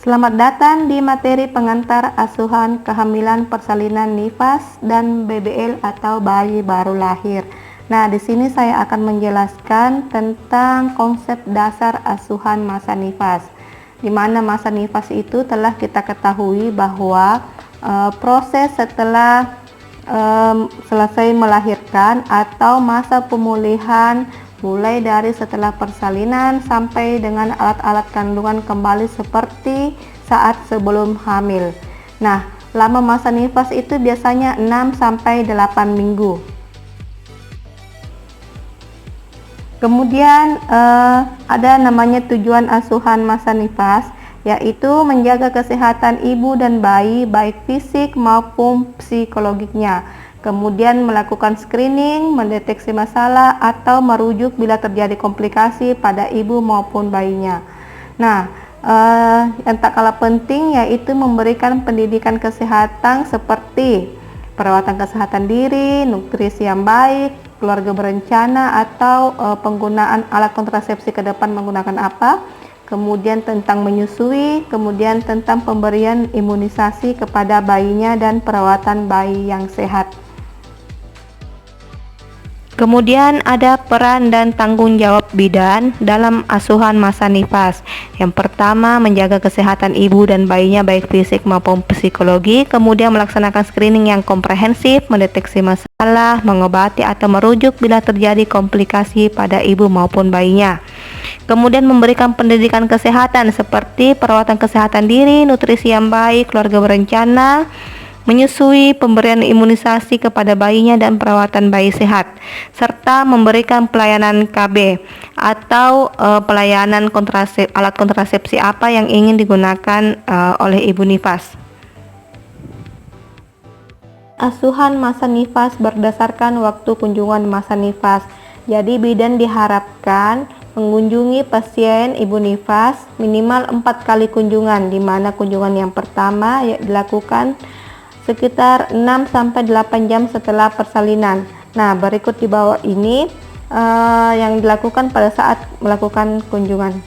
Selamat datang di materi pengantar asuhan kehamilan, persalinan, nifas, dan BBL atau bayi baru lahir. Nah, di sini saya akan menjelaskan tentang konsep dasar asuhan masa nifas. Di mana masa nifas itu telah kita ketahui bahwa proses setelah selesai melahirkan atau masa pemulihan mulai dari setelah persalinan sampai dengan alat-alat kandungan kembali seperti saat sebelum hamil. Nah, lama masa nifas itu biasanya 6 sampai 8 minggu. Kemudian ada namanya tujuan asuhan masa nifas, yaitu menjaga kesehatan ibu dan bayi baik fisik maupun psikologiknya. Kemudian melakukan screening, mendeteksi masalah, atau merujuk bila terjadi komplikasi pada ibu maupun bayinya. Nah, yang tak kalah penting yaitu memberikan pendidikan kesehatan seperti perawatan kesehatan diri, nutrisi yang baik, keluarga berencana, atau penggunaan alat kontrasepsi ke depan menggunakan apa, kemudian tentang menyusui, kemudian tentang pemberian imunisasi kepada bayinya dan perawatan bayi yang sehat. Kemudian ada peran dan tanggung jawab bidan dalam asuhan masa nifas. Yang pertama, menjaga kesehatan ibu dan bayinya baik fisik maupun psikologi, kemudian melaksanakan screening yang komprehensif, mendeteksi masalah, mengobati atau merujuk bila terjadi komplikasi pada ibu maupun bayinya. Kemudian memberikan pendidikan kesehatan seperti perawatan kesehatan diri, nutrisi yang baik, keluarga berencana, menyusui, pemberian imunisasi kepada bayinya dan perawatan bayi sehat, serta memberikan pelayanan KB atau pelayanan alat kontrasepsi apa yang ingin digunakan oleh ibu nifas. Asuhan masa nifas berdasarkan waktu kunjungan masa nifas. Jadi bidan diharapkan mengunjungi pasien ibu nifas minimal 4 kali kunjungan, di mana kunjungan yang pertama dilakukan sekitar 6 sampai 8 jam setelah persalinan. Nah, berikut di bawah ini yang dilakukan pada saat melakukan kunjungan.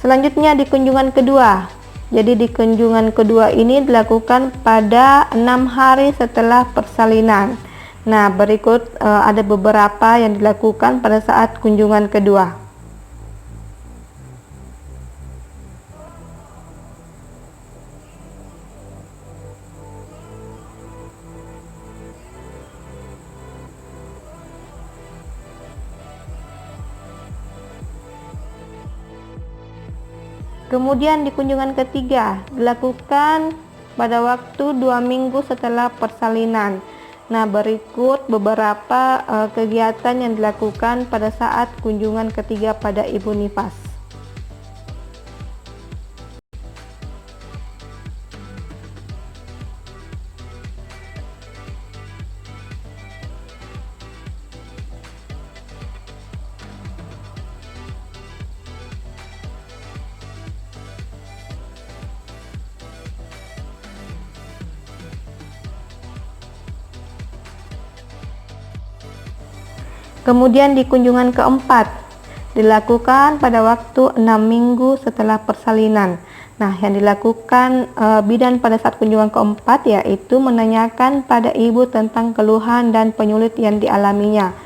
Selanjutnya di kunjungan kedua. Jadi di kunjungan kedua ini dilakukan pada 6 hari setelah persalinan. Nah, berikut ada beberapa yang dilakukan pada saat kunjungan kedua. Kemudian di kunjungan ketiga dilakukan pada waktu 2 minggu setelah persalinan. Nah, berikut beberapa kegiatan yang dilakukan pada saat kunjungan ketiga pada ibu nifas. Kemudian di kunjungan keempat dilakukan pada waktu 6 minggu setelah persalinan. Nah, yang dilakukan bidan pada saat kunjungan keempat yaitu menanyakan pada ibu tentang keluhan dan penyulit yang dialaminya.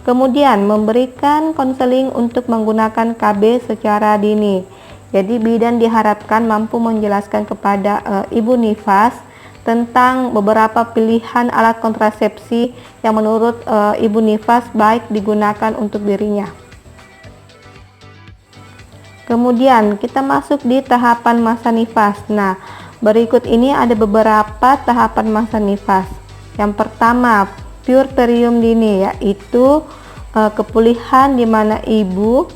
Kemudian memberikan konseling untuk menggunakan KB secara dini. Jadi bidan diharapkan mampu menjelaskan kepada ibu nifas tentang beberapa pilihan alat kontrasepsi yang menurut ibu nifas baik digunakan untuk dirinya. Kemudian kita masuk di tahapan masa nifas. Nah, berikut ini ada beberapa tahapan masa nifas. Yang pertama, puerperium dini, yaitu kepulihan di mana ibu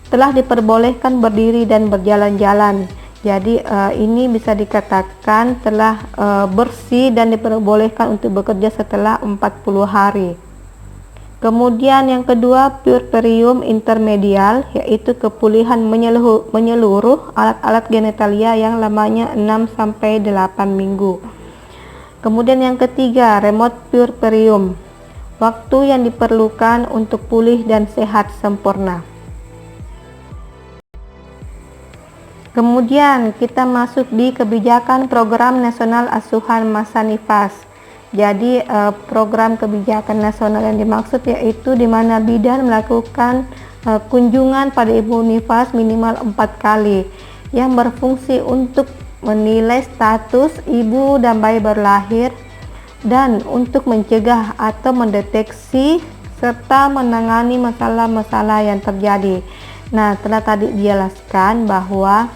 telah diperbolehkan berdiri dan berjalan-jalan. Jadi ini bisa dikatakan telah bersih dan diperbolehkan untuk bekerja setelah 40 hari. Kemudian yang kedua, puerperium intermedial, yaitu kepulihan menyeluruh alat-alat genitalia yang lamanya 6 sampai 8 minggu. Kemudian yang ketiga, remote puerperium, waktu yang diperlukan untuk pulih dan sehat sempurna. Kemudian kita masuk di kebijakan program nasional asuhan masa nifas. Jadi program kebijakan nasional yang dimaksud yaitu di mana bidan melakukan kunjungan pada ibu nifas minimal 4 kali yang berfungsi untuk menilai status ibu dan bayi baru lahir dan untuk mencegah atau mendeteksi serta menangani masalah-masalah yang terjadi. Nah, telah tadi dijelaskan bahwa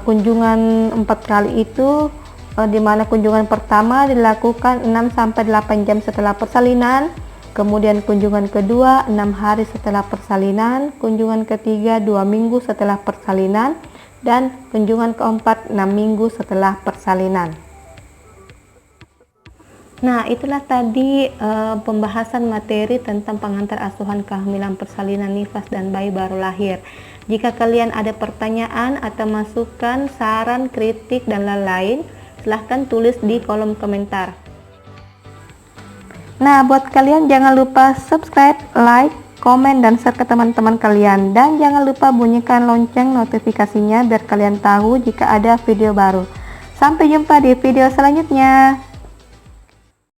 kunjungan 4 kali itu di mana kunjungan pertama dilakukan 6-8 jam setelah persalinan, kemudian kunjungan kedua 6 hari setelah persalinan, kunjungan ketiga 2 minggu setelah persalinan, dan kunjungan keempat 6 minggu setelah persalinan. Nah, itulah tadi pembahasan materi tentang pengantar asuhan kehamilan, persalinan, nifas, dan bayi baru lahir. Jika kalian ada pertanyaan atau masukan, saran, kritik, dan lain-lain, silahkan tulis di kolom komentar. Nah, buat kalian jangan lupa subscribe, like, komen, dan share ke teman-teman kalian. Dan jangan lupa bunyikan lonceng notifikasinya biar kalian tahu jika ada video baru. Sampai jumpa di video selanjutnya.